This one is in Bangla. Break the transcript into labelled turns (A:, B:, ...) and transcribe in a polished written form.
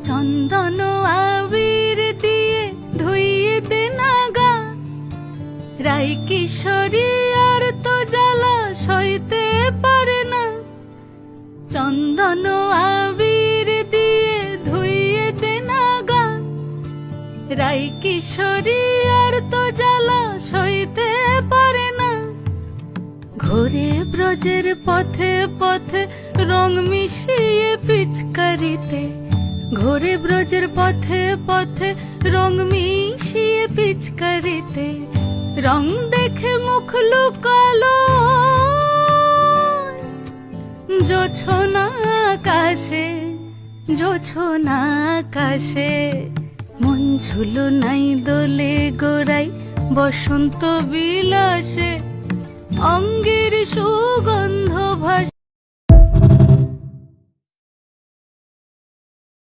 A: চন্দন আবির দিয়ে ধুইয়ে দে না গা, রাই কিশোরী আর তো জ্বালা সইতে পারে না। চন্দন আবির দিয়ে ধুইয়ে দে না গা, রাই কিশোরী আর তো জ্বালা সইতে পারে না। ঘোরে ব্রজের পথে পথে রং মিশিয়ে পিচকারিতে, ঘোরে ব্রজের পথে পথে রং মিশিয়ে পিচকারিতে, রং দেখে মুখ লুকালো জোছনা আকাশে, জোছনা আকাশে। মন ঝুলো নাই দোলে গোড়াই বসন্ত বিলাসে, অঙ্গের সুগন্ধ ভাসে